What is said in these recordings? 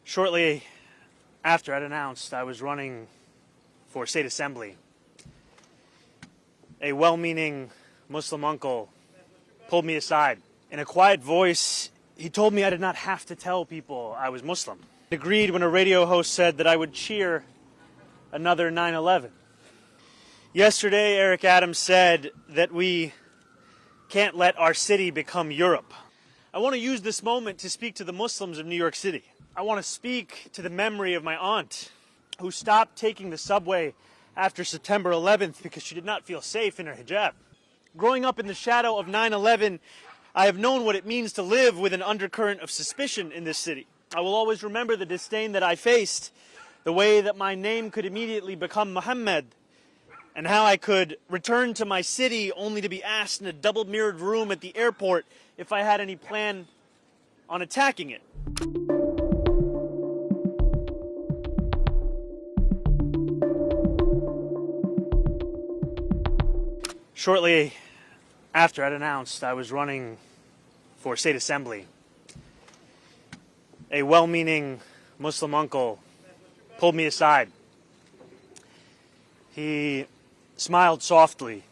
Shortly after I'd announced I was running for state assembly, a well-meaning Muslim uncle pulled me aside. In a quiet voice, he told me I did not have to tell people I was Muslim. He agreed when a radio host said that I would cheer another 9/11. Yesterday, Eric Adams said that we can't let our city become Europe. I want to use this moment to speak to the Muslims of New York City. I want to speak to the memory of my aunt who stopped taking the subway after September 11th because she did not feel safe in her hijab. Growing up in the shadow of 9/11, I have known what it means to live with an undercurrent of suspicion in this city. I will always remember the disdain that I faced, the way that my name could immediately become Mohammed, and how I could return to my city only to be asked in a double-mirrored room at the airport if I had any plan on attacking it. Shortly after I'd announced I was running for state assembly, a well-meaning Muslim uncle pulled me aside. He smiled softly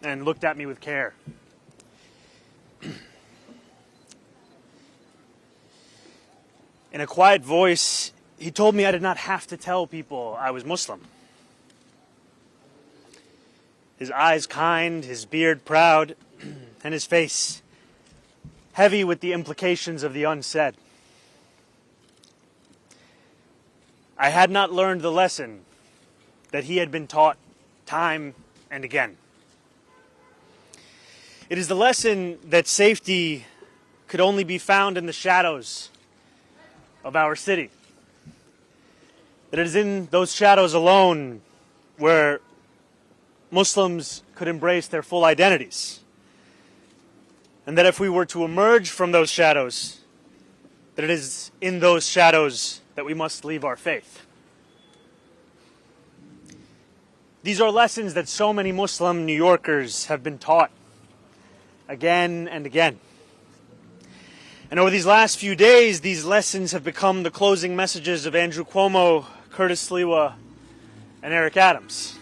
and looked at me with care. In a quiet voice, he told me I did not have to tell people I was Muslim. His eyes kind, his beard proud, and his face heavy with the implications of the unsaid. I had not learned the lesson that he had been taught time and again. It is the lesson that safety could only be found in the shadows of our city. That it is in those shadows alone where Muslims could embrace their full identities. And that if we were to emerge from those shadows, that it is in those shadows that we must leave our faith. These are lessons that so many Muslim New Yorkers have been taught again and again. And over these last few days, these lessons have become the closing messages of Andrew Cuomo, Curtis Sliwa, and Eric Adams.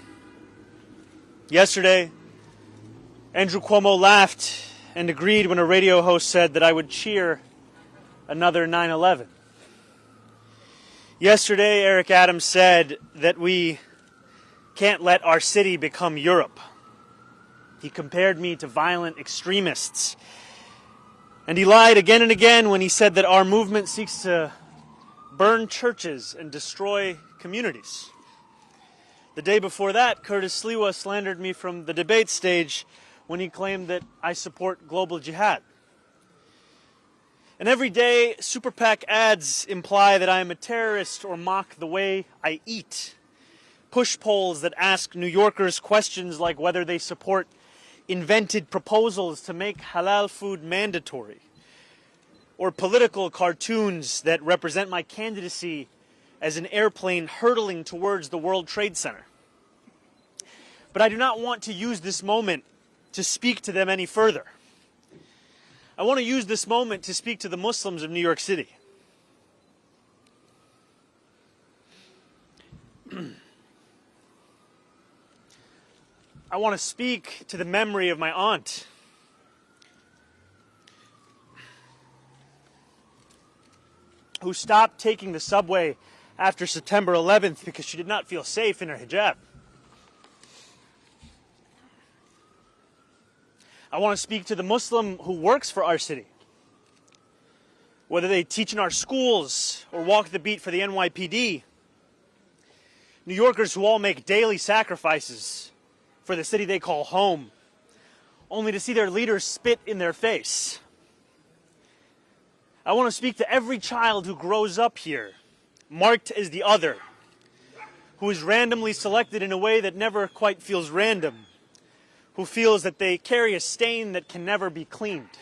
Yesterday, Andrew Cuomo laughed and agreed when a radio host said that I would cheer another 9/11. Yesterday, Eric Adams said that we can't let our city become Europe. He compared me to violent extremists. And he lied again and again when he said that our movement seeks to burn churches and destroy communities. The day before that, Curtis Sliwa slandered me from the debate stage when he claimed that I support global jihad. And every day, Super PAC ads imply that I am a terrorist or mock the way I eat. Push polls that ask New Yorkers questions like whether they support invented proposals to make halal food mandatory, or political cartoons that represent my candidacy as an airplane hurtling towards the World Trade Center. But I do not want to use this moment to speak to them any further. I want to use this moment to speak to the Muslims of New York City. I want to speak to the memory of my aunt who stopped taking the subway after September 11th because she did not feel safe in her hijab. I want to speak to the Muslim who works for our city, whether they teach in our schools or walk the beat for the NYPD. New Yorkers who all make daily sacrifices for the city they call home, only to see their leaders spit in their face. I want to speak to every child who grows up here, marked as the other, who is randomly selected in a way that never quite feels random, who feels that they carry a stain that can never be cleaned.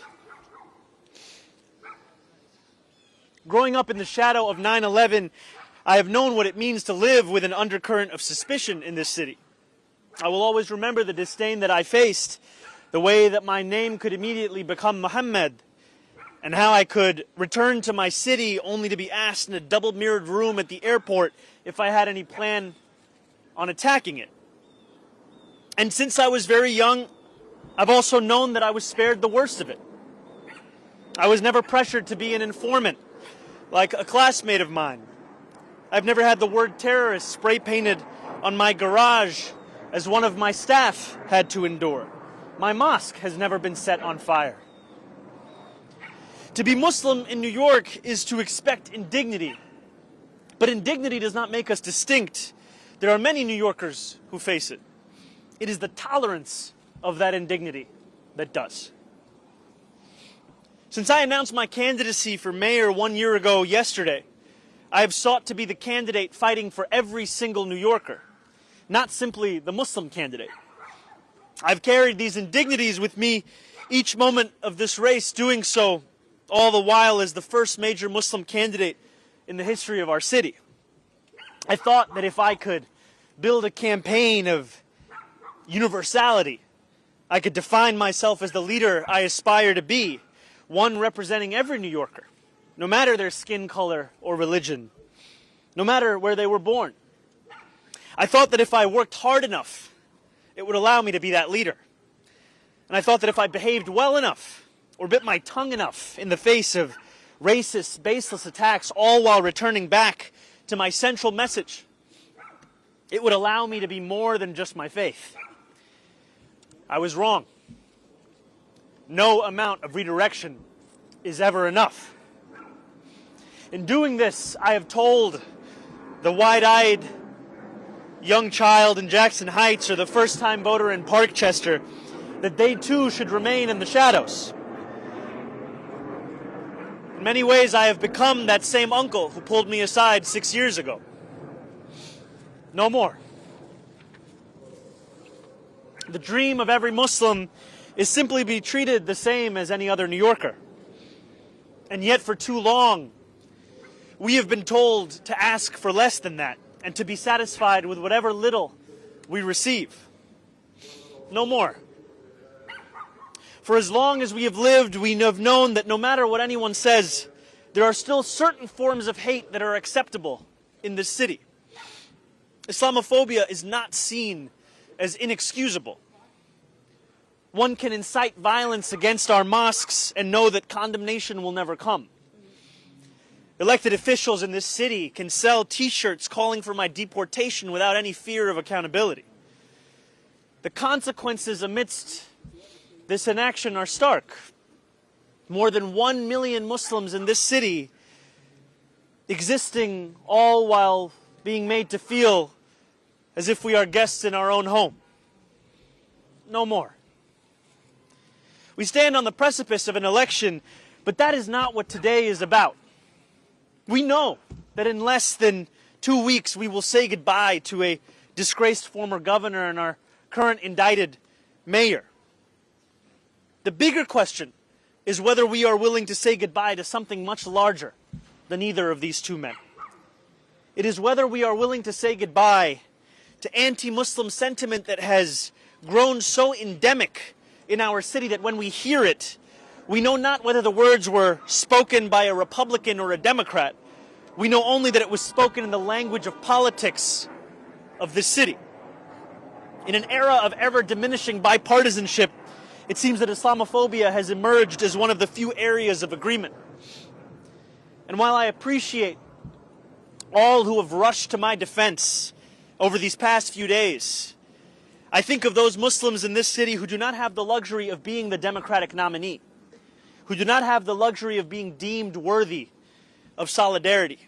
Growing up in the shadow of 9/11, I have known what it means to live with an undercurrent of suspicion in this city. I will always remember the disdain that I faced, the way that my name could immediately become Mohammed, and how I could return to my city only to be asked in a double-mirrored room at the airport if I had any plan on attacking it. And since I was very young, I've also known that I was spared the worst of it. I was never pressured to be an informant like a classmate of mine. I've never had the word terrorist spray painted on my garage as one of my staff had to endure. My mosque has never been set on fire. To be Muslim in New York is to expect indignity. But indignity does not make us distinct. There are many New Yorkers who face it. It is the tolerance of that indignity that does. Since I announced my candidacy for mayor 1 year ago yesterday, I have sought to be the candidate fighting for every single New Yorker, not simply the Muslim candidate. I've carried these indignities with me each moment of this race, doing so all the while as the first major Muslim candidate in the history of our city. I thought that if I could build a campaign of universality, I could define myself as the leader I aspire to be, one representing every New Yorker, no matter their skin color or religion, no matter where they were born. I thought that if I worked hard enough, it would allow me to be that leader. And I thought that if I behaved well enough, or bit my tongue enough in the face of racist, baseless attacks, all while returning back to my central message, it would allow me to be more than just my faith. I was wrong. No amount of redirection is ever enough. In doing this, I have told the wide-eyed young child in Jackson Heights or the first-time voter in Parkchester that they too should remain in the shadows. In many ways, I have become that same uncle who pulled me aside 6 years ago. No more. The dream of every Muslim is simply be treated the same as any other New Yorker. And yet for too long, we have been told to ask for less than that and to be satisfied with whatever little we receive. No more. For as long as we have lived, we have known that no matter what anyone says, there are still certain forms of hate that are acceptable in this city. Islamophobia is not seen as inexcusable. One can incite violence against our mosques and know that condemnation will never come. Elected officials in this city can sell T-shirts calling for my deportation without any fear of accountability. The consequences amidst this inaction are stark. More than 1 million Muslims in this city existing all while being made to feel as if we are guests in our own home. No more. We stand on the precipice of an election, but that is not what today is about. We know that in less than 2 weeks we will say goodbye to a disgraced former governor and our current indicted mayor. The bigger question is whether we are willing to say goodbye to something much larger than either of these two men. It is whether we are willing to say goodbye to anti-Muslim sentiment that has grown so endemic in our city that when we hear it, we know not whether the words were spoken by a Republican or a Democrat. We know only that it was spoken in the language of politics of this city. In an era of ever-diminishing bipartisanship, it seems that Islamophobia has emerged as one of the few areas of agreement. And while I appreciate all who have rushed to my defense over these past few days, I think of those Muslims in this city who do not have the luxury of being the Democratic nominee, who do not have the luxury of being deemed worthy of solidarity.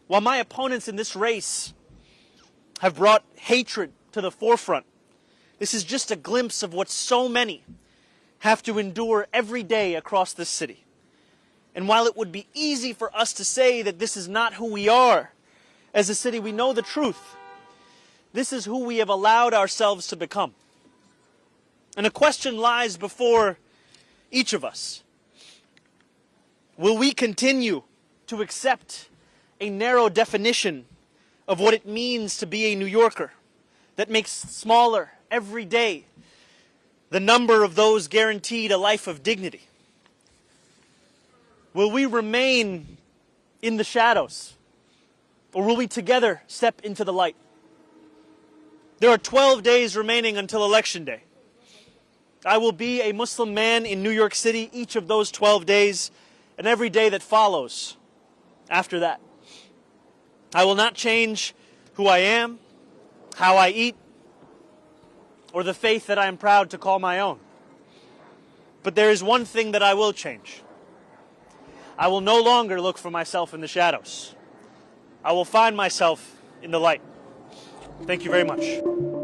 While my opponents in this race have brought hatred to the forefront, this is just a glimpse of what so many have to endure every day across this city. And while it would be easy for us to say that this is not who we are as a city, we know the truth. This is who we have allowed ourselves to become. And a question lies before each of us. Will we continue to accept a narrow definition of what it means to be a New Yorker that makes smaller every day the number of those guaranteed a life of dignity? Will we remain in the shadows, or will we together step into the light? There are 12 days remaining until Election Day. I will be a Muslim man in New York City each of those 12 days and every day that follows after that. I will not change who I am, how I eat, or the faith that I am proud to call my own. But there is one thing that I will change. I will no longer look for myself in the shadows. I will find myself in the light. Thank you very much.